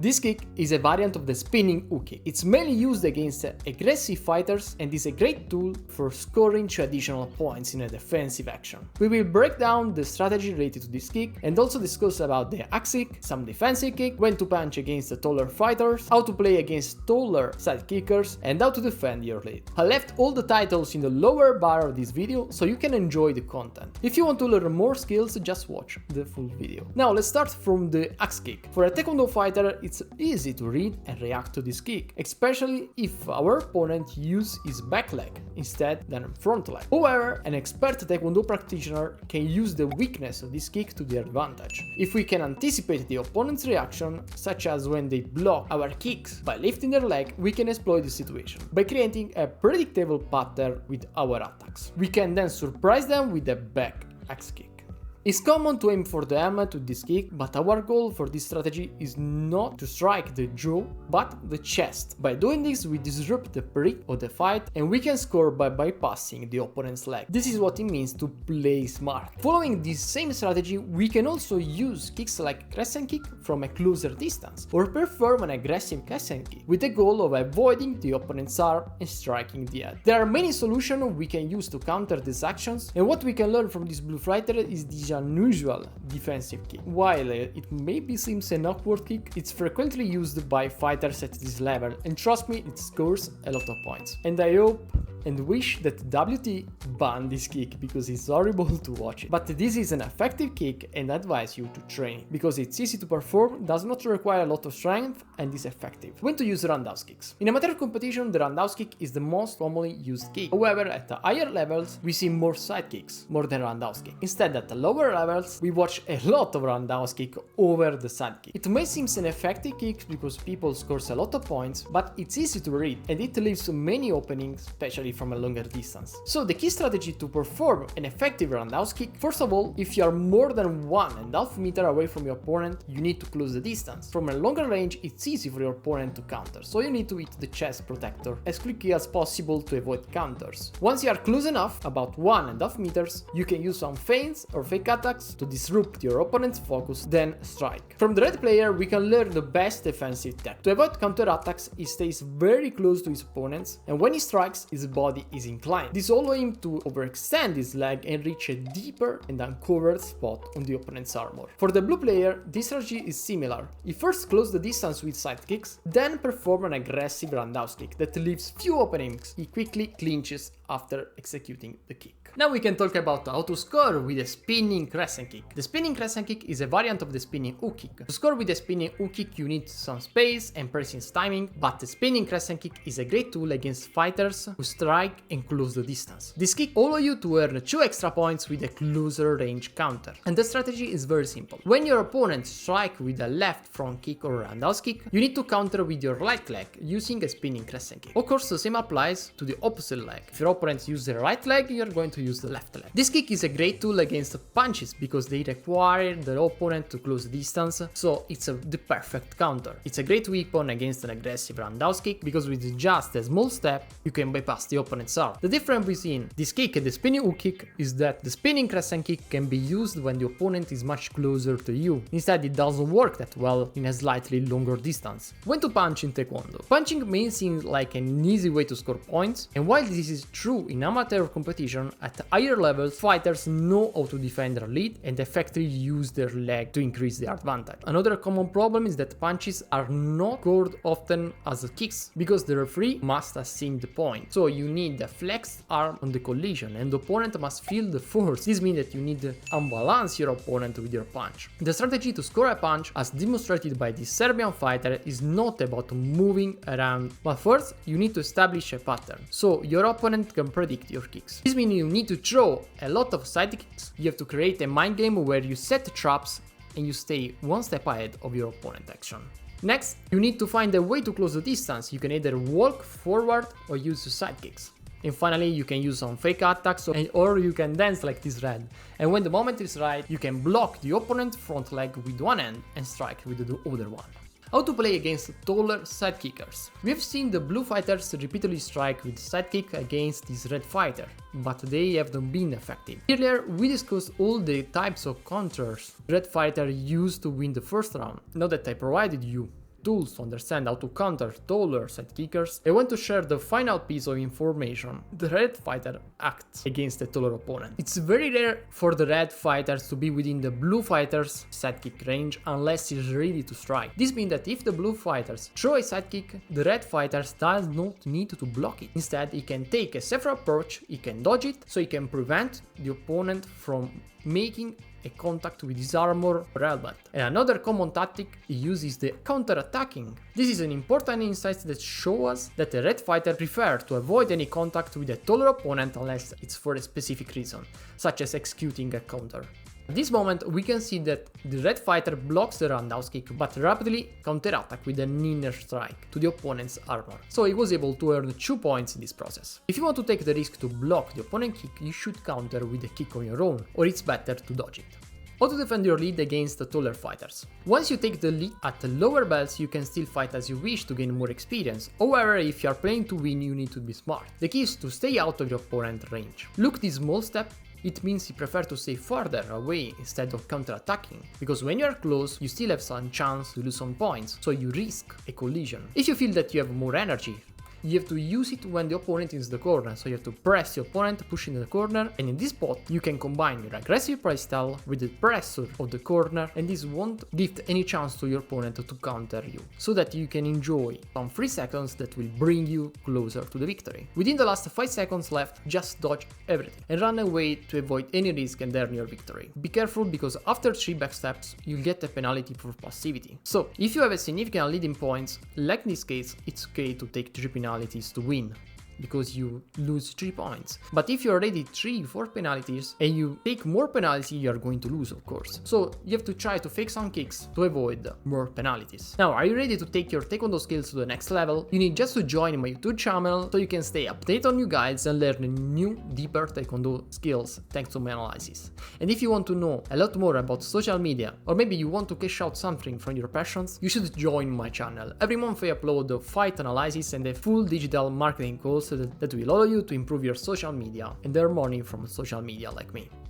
This kick is a variant of the spinning hook kick. It's mainly used against aggressive fighters and is a great tool for scoring 2 additional points in a defensive action. We will break down the strategy related to this kick and also discuss about the axe kick, some defensive kick, when to punch against the taller fighters, how to play against taller side kickers, and how to defend your lead. I left all the titles in the lower bar of this video so you can enjoy the content. If you want to learn more skills, just watch the full video. Now let's start from the axe kick. For a Taekwondo fighter, it's easy to read and react to this kick, especially if our opponent uses his back leg instead than front leg. However, an expert Taekwondo practitioner can use the weakness of this kick to their advantage. If we can anticipate the opponent's reaction, such as when they block our kicks by lifting their leg, we can exploit the situation by creating a predictable pattern with our attacks. We can then surprise them with a back axe kick. It's common to aim for the helmet with this kick, but our goal for this strategy is not to strike the jaw, but the chest. By doing this, we disrupt the period of the fight and we can score by bypassing the opponent's leg. This is what it means to play smart. Following this same strategy, we can also use kicks like crescent kick from a closer distance, or perform an aggressive crescent kick with the goal of avoiding the opponent's arm and striking the head. There are many solutions we can use to counter these actions, and what we can learn from this blue fighter is this unusual defensive kick. While it maybe seems an awkward kick, it's frequently used by fighters at this level, and trust me, it scores a lot of points. And I hope and wish that WT banned this kick because it's horrible to watch it. But this is an effective kick and I advise you to train it because it's easy to perform, does not require a lot of strength and is effective. When to use roundhouse kicks? In amateur competition, the roundhouse kick is the most commonly used kick. However, at the higher levels, we see more side kicks more than roundhouse kick. Instead, at the lower levels, we watch a lot of roundhouse kick over the side kick. It may seem an effective kick because people score a lot of points, but it's easy to read and it leaves many openings, especially from a longer distance. So the key strategy to perform an effective roundhouse kick: first of all, if you are more than 1.5 meters away from your opponent, you need to close the distance. From a longer range, it's easy for your opponent to counter, so you need to hit the chest protector as quickly as possible to avoid counters. Once you are close enough, about 1.5 meters, you can use some feints or fake attacks to disrupt your opponent's focus, then strike. From the red player, we can learn the best defensive tactic. To avoid counter attacks, he stays very close to his opponents, and when he strikes, his body is inclined. This allows him to overextend his leg and reach a deeper and uncovered spot on the opponent's armor. For the blue player, this strategy is similar. He first closes the distance with side kicks, then perform an aggressive roundhouse kick that leaves few openings. He quickly clinches after executing the kick. Now we can talk about how to score with a spinning crescent kick. The spinning crescent kick is a variant of the spinning hook kick. To score with a spinning hook kick, you need some space and precise timing, but the spinning crescent kick is a great tool against fighters who strike and close the distance. This kick allows you to earn 2 extra points with a closer range counter. And the strategy is very simple. When your opponent strikes with a left front kick or roundhouse kick, you need to counter with your right leg using a spinning crescent kick. Of course, the same applies to the opposite leg. If your opponent uses the right leg, you're going to use the left leg. This kick is a great tool against punches because they require the opponent to close the distance, so it's the perfect counter. It's a great weapon against an aggressive roundhouse kick because with just a small step, you can bypass the opponent's arm. The difference between this kick and the spinning hook kick is that the spinning crescent kick can be used when the opponent is much closer to you. Instead, it doesn't work that well in a slightly longer distance. When to punch in Taekwondo? Punching may seem like an easy way to score points, and while this is true in amateur competition, at higher levels, fighters know how to defend their lead and effectively use their leg to increase their advantage. Another common problem is that punches are not scored often as kicks because the referee must have seen the point. So you need a flexed arm on the collision and the opponent must feel the force. This means that you need to unbalance your opponent with your punch. The strategy to score a punch, as demonstrated by this Serbian fighter, is not about moving around, but first you need to establish a pattern so your opponent can predict your kicks. This means you need to throw a lot of side kicks. You have to create a mind game where you set traps and you stay one step ahead of your opponent action. Next, you need to find a way to close the distance. You can either walk forward or use side kicks. And finally, you can use some fake attacks or you can dance like this red. And when the moment is right, you can block the opponent's front leg with one hand and strike with the other one. How to play against taller side kickers? We have seen the blue fighters repeatedly strike with side kick against this red fighter, but they haven't been effective. Earlier, we discussed all the types of counters red fighter used to win the first round. Now that I provided you tools to understand how to counter taller side kickers, I want to share the final piece of information the red fighter acts against a taller opponent. It's very rare for the red fighters to be within the blue fighter's side kick range unless he's ready to strike. This means that if the blue fighters throw a side kick, the red fighter does not need to block it. Instead, he can take a safer approach, he can dodge it, so he can prevent the opponent from making a contact with his armor or helmet. And another common tactic he uses is the counter-attacking. This is an important insight that shows us that the red fighter prefers to avoid any contact with a taller opponent unless it's for a specific reason, such as executing a counter. At this moment, we can see that the red fighter blocks the roundhouse kick but rapidly counterattack with an inner strike to the opponent's armor, so he was able to earn 2 points in this process. If you want to take the risk to block the opponent's kick, you should counter with a kick on your own, or it's better to dodge it. How to defend your lead against the taller fighters. Once you take the lead at the lower belts, you can still fight as you wish to gain more experience. However, if you are playing to win, you need to be smart. The key is to stay out of your opponent's range. Look this small step. It means you prefer to stay further away instead of counter-attacking, because when you are close, you still have some chance to lose some points, so you risk a collision. If you feel that you have more energy, you have to use it when the opponent is in the corner, so you have to press your opponent, push in the corner, and in this spot you can combine your aggressive playstyle with the pressure of the corner, and this won't give any chance to your opponent to counter you, so that you can enjoy some 3 seconds that will bring you closer to the victory. Within the last 5 seconds left, just dodge everything and run away to avoid any risk and earn your victory. Be careful, because after 3 backsteps you'll get a penalty for passivity. So if you have a significant lead in points, like in this case, it's okay to take 3 penalties to win, because you lose 3 points. But if you already 3-4 penalties and you take more penalties, you are going to lose, of course. So you have to try to fake some kicks to avoid more penalties. Now, are you ready to take your Taekwondo skills to the next level? You need just to join my YouTube channel so you can stay updated on new guides and learn new, deeper Taekwondo skills thanks to my analysis. And if you want to know a lot more about social media, or maybe you want to cash out something from your passions, you should join my channel. Every month I upload the fight analysis and a full digital marketing course that will allow you to improve your social media and earn money from social media like me.